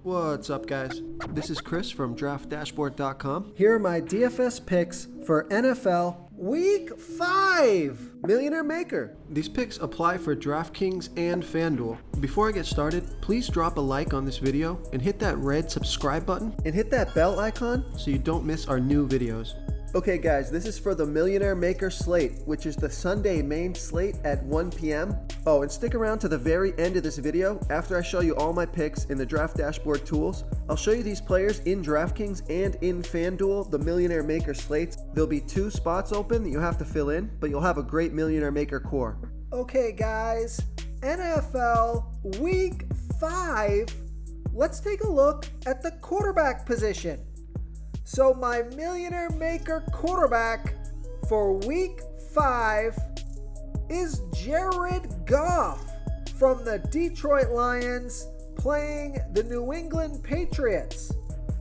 What's up, guys? This is Chris from DraftDashboard.com. Here are my DFS picks for NFL Week 5 Millionaire Maker. These picks apply for DraftKings and FanDuel. Before I get started, please drop a like on this video and hit that red subscribe button And hit that bell icon so you don't miss our new videos. Okay guys, this is for the Millionaire Maker slate, which is the Sunday main slate at 1 p.m. Oh, and stick around to the very end of this video. After I show you all my picks in the Draft Dashboard tools, I'll show you these players in DraftKings and in FanDuel, the Millionaire Maker slates. There'll be 2 spots open that you have to fill in, but you'll have a great Millionaire Maker core. Okay guys, NFL Week 5. Let's take a look at the quarterback position. So my Millionaire Maker quarterback for Week 5 is Jared Goff from the Detroit Lions playing the New England Patriots,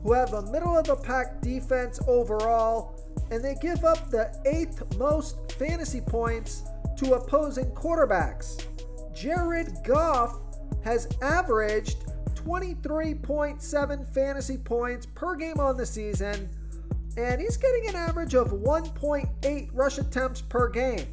who have a middle-of-the-pack defense overall, and they give up the 8th most fantasy points to opposing quarterbacks. Jared Goff has averaged 23.7 fantasy points per game on the season, and he's getting an average of 1.8 rush attempts per game.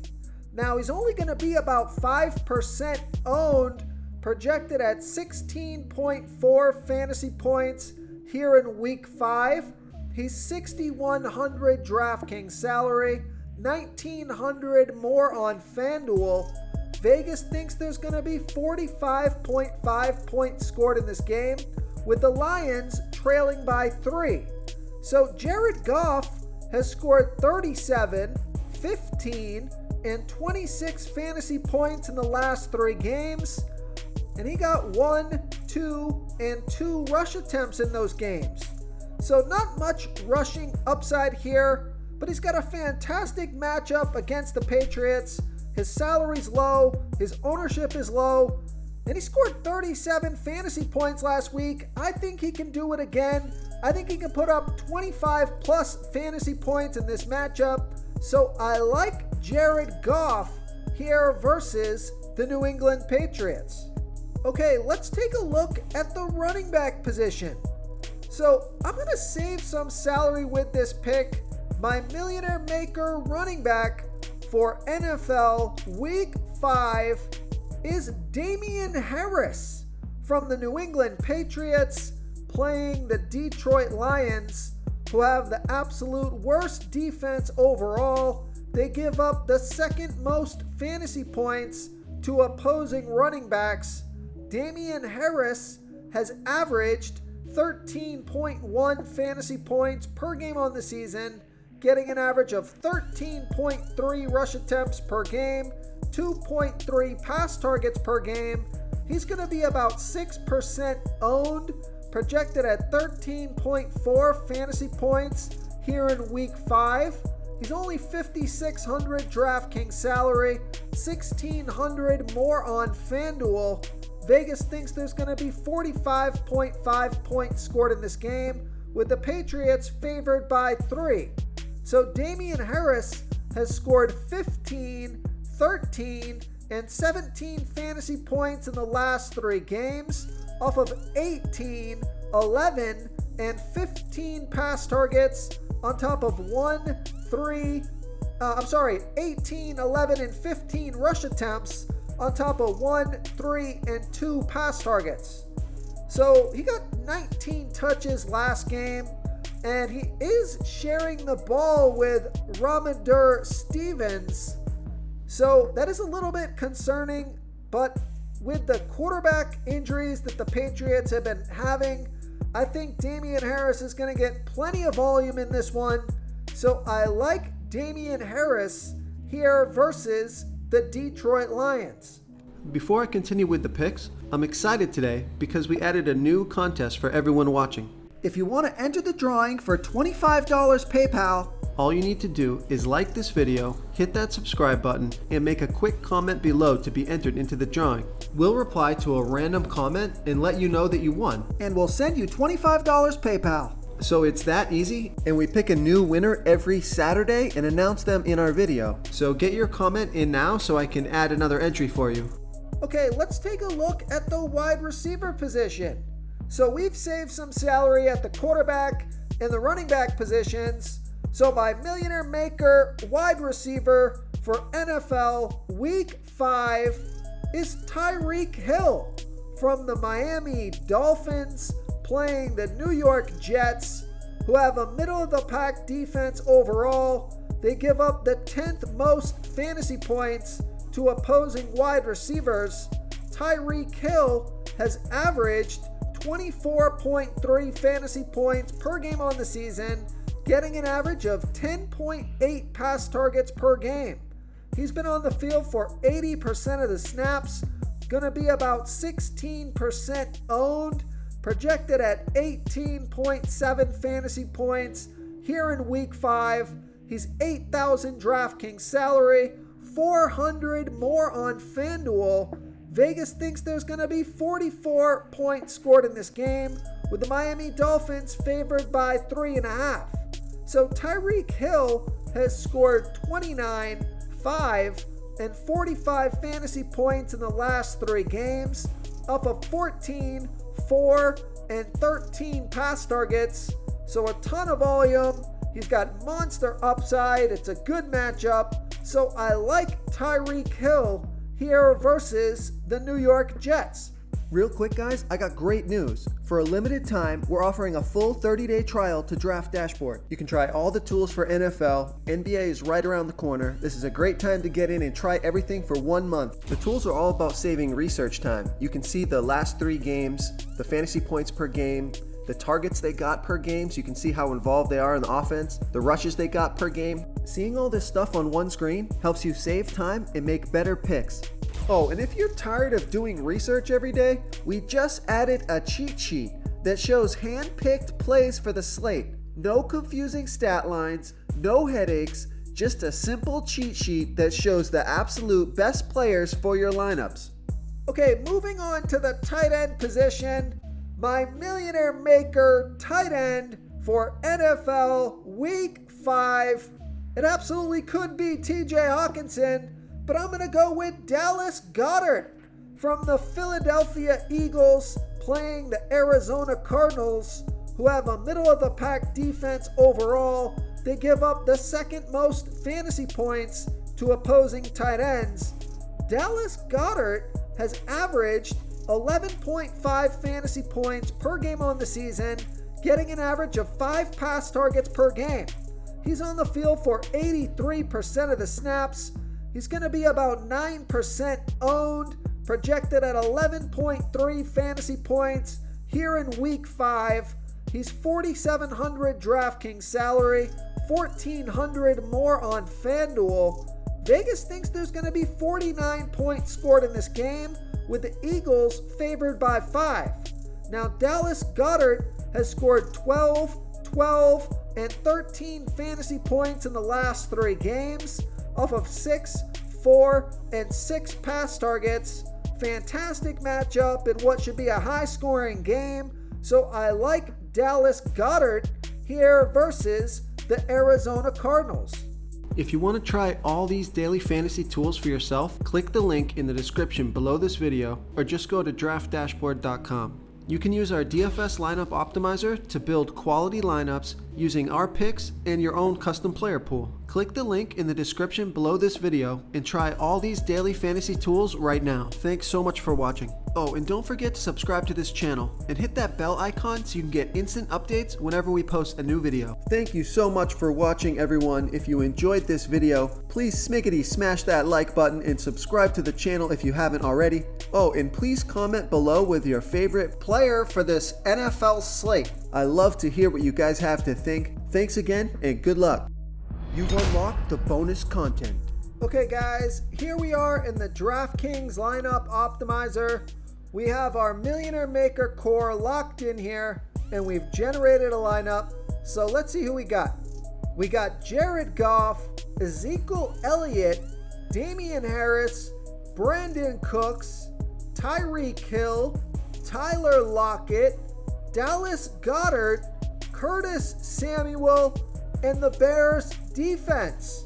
Now, he's only going to be about 5% owned, projected at 16.4 fantasy points here in Week 5. He's 6,100 DraftKings salary, 1,900 more on FanDuel. Vegas thinks there's going to be 45.5 points scored in this game, with the Lions trailing by 3. So Jared Goff has scored 37, 15, and 26 fantasy points in the last 3 games, and he got 1, 2, and 2 rush attempts in those games. So not much rushing upside here, but he's got a fantastic matchup against the Patriots. His salary's low, his ownership is low, and he scored 37 fantasy points last week. I think he can do it again. I think he can put up 25 plus fantasy points in this matchup. So I like Jared Goff here versus the New England Patriots. Okay, let's take a look at the running back position. So I'm going to save some salary with this pick. My Millionaire Maker running back for NFL Week 5 is Damien Harris from the New England Patriots playing the Detroit Lions, who have the absolute worst defense overall. They give up the 2nd most fantasy points to opposing running backs. Damien Harris has averaged 13.1 fantasy points per game on the season, getting an average of 13.3 rush attempts per game, 2.3 pass targets per game. He's going to be about 6% owned, projected at 13.4 fantasy points here in Week 5. He's only 5,600 DraftKings salary, 1,600 more on FanDuel. Vegas thinks there's going to be 45.5 points scored in this game, with the Patriots favored by 3. So Damien Harris has scored 15, 13, and 17 fantasy points in the last 3 games off of 18, 11, and 15 pass targets on top of 18, 11, and 15 rush attempts on top of 1, 3, and 2 pass targets. So he got 19 touches last game, and he is sharing the ball with Ramondre Stevens. So that is a little bit concerning, but with the quarterback injuries that the Patriots have been having, I think Damien Harris is going to get plenty of volume in this one. So I like Damien Harris here versus the Detroit Lions. Before I continue with the picks, I'm excited today because we added a new contest for everyone watching. If you want to enter the drawing for $25 PayPal, all you need to do is like this video, hit that subscribe button, and make a quick comment below to be entered into the drawing. We'll reply to a random comment and let you know that you won. And we'll send you $25 PayPal. So it's that easy, and we pick a new winner every Saturday and announce them in our video. So get your comment in now so I can add another entry for you. Okay, let's take a look at the wide receiver position. So we've saved some salary at the quarterback and the running back positions. So my Millionaire Maker wide receiver for NFL Week 5 is Tyreek Hill from the Miami Dolphins, playing the New York Jets, who have a middle-of-the-pack defense overall. They give up the 10th most fantasy points to opposing wide receivers. Tyreek Hill has averaged 24.3 fantasy points per game on the season, getting an average of 10.8 pass targets per game. He's been on the field for 80% of the snaps, gonna be about 16% owned, projected at 18.7 fantasy points here in Week 5. He's 8,000 DraftKings salary, 400 more on FanDuel. Vegas thinks there's going to be 44 points scored in this game, with the Miami Dolphins favored by 3.5. So Tyreek Hill has scored 29, 5, and 45 fantasy points in the last 3 games, up of 14, 4, and 13 pass targets. So a ton of volume. He's got monster upside. It's a good matchup. So I like Tyreek Hill here versus the New York Jets. Real quick, guys, I got great news. For a limited time, we're offering a full 30-day trial to Draft Dashboard. You can try all the tools for NFL. NBA is right around the corner. This is a great time to get in and try everything for 1 month. The tools are all about saving research time. You can see the last 3 games, the fantasy points per game, the targets they got per game, so you can see how involved they are in the offense, the rushes they got per game. Seeing all this stuff on one screen helps you save time and make better picks. Oh, and if you're tired of doing research every day, we just added a cheat sheet that shows hand-picked plays for the slate. No confusing stat lines, no headaches, just a simple cheat sheet that shows the absolute best players for your lineups. Okay, moving on to the tight end position. My Millionaire Maker tight end for NFL Week 5. It absolutely could be TJ Hawkinson, but I'm going to go with Dallas Goedert from the Philadelphia Eagles, playing the Arizona Cardinals, who have a middle-of-the-pack defense overall. They give up the 2nd most fantasy points to opposing tight ends. Dallas Goedert has averaged 11.5 fantasy points per game on the season, getting an average of 5 pass targets per game. He's on the field for 83% of the snaps. He's going to be about 9% owned, projected at 11.3 fantasy points here in Week 5. He's 4,700 DraftKings salary, 1,400 more on FanDuel. Vegas thinks there's going to be 49 points scored in this game, with the Eagles favored by 5. Now, Dallas Goedert has scored 12, 12, and 13 fantasy points in the last 3 games, off of 6, 4, and 6 pass targets. Fantastic matchup in what should be a high-scoring game. So I like Dallas Goedert here versus the Arizona Cardinals. If you want to try all these daily fantasy tools for yourself, click the link in the description below this video or just go to draftdashboard.com. You can use our DFS lineup optimizer to build quality lineups using our picks and your own custom player pool. Click the link in the description below this video and try all these daily fantasy tools right now. Thanks so much for watching. Oh, and don't forget to subscribe to this channel and hit that bell icon so you can get instant updates whenever we post a new video. Thank you so much for watching, everyone. If you enjoyed this video, please smiggity smash that like button and subscribe to the channel if you haven't already. Oh, and please comment below with your favorite player for this NFL slate. I love to hear what you guys have to think. Thanks again and good luck. You've unlocked the bonus content. Okay guys, here we are in the DraftKings lineup optimizer. We have our Millionaire Maker core locked in here and we've generated a lineup. So let's see who we got. We got Jared Goff, Ezekiel Elliott, Damian Harris, Brandon Cooks, Tyreek Hill, Tyler Lockett, Dallas Goedert, Curtis Samuel, and the Bears defense.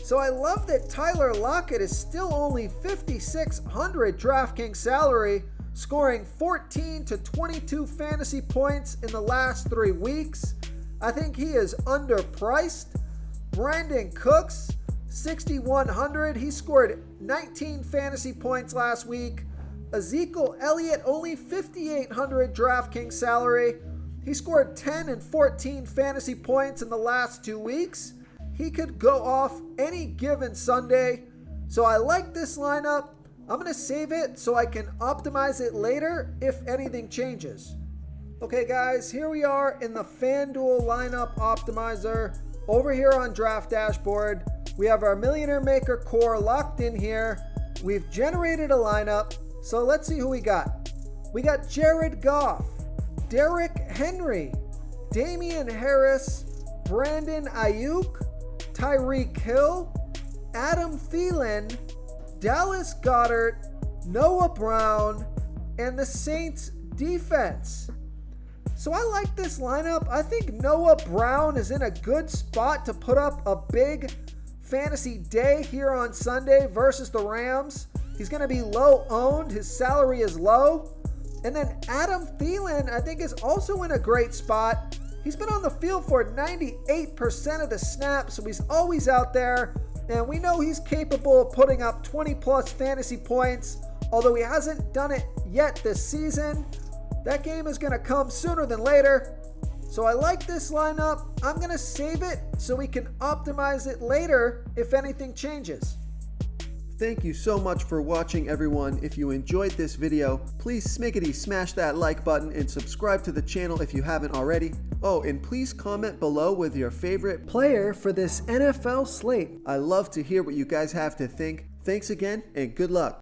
So I love that Tyler Lockett is still only 5,600 DraftKings salary, scoring 14 to 22 fantasy points in the last 3 weeks. I think he is underpriced. Brandon Cooks, 6,100. He scored 19 fantasy points last week. Ezekiel Elliott, only 5,800 DraftKings salary. He scored 10 and 14 fantasy points in the last 2 weeks. He could go off any given Sunday. So I like this lineup. I'm going to save it so I can optimize it later if anything changes. Okay guys, here we are in the FanDuel lineup optimizer. Over here on Draft Dashboard, we have our Millionaire Maker core locked in here. We've generated a lineup. So let's see who we got. We got Jared Goff, Derrick Henry, Damian Harris, Brandon Ayuk, Tyreek Hill, Adam Thielen, Dallas Goedert, Noah Brown, and the Saints defense. So I like this lineup. I think Noah Brown is in a good spot to put up a big fantasy day here on Sunday versus the Rams. He's going to be low owned. His salary is low. And then Adam Thielen, I think, is also in a great spot. He's been on the field for 98% of the snaps, so he's always out there. And we know he's capable of putting up 20 plus fantasy points, although he hasn't done it yet this season. That game is going to come sooner than later. So I like this lineup. I'm going to save it so we can optimize it later if anything changes. Thank you so much for watching, everyone. If you enjoyed this video, please smiggity smash that like button and subscribe to the channel if you haven't already. Oh, and please comment below with your favorite player for this NFL slate. I love to hear what you guys have to think. Thanks again, and good luck.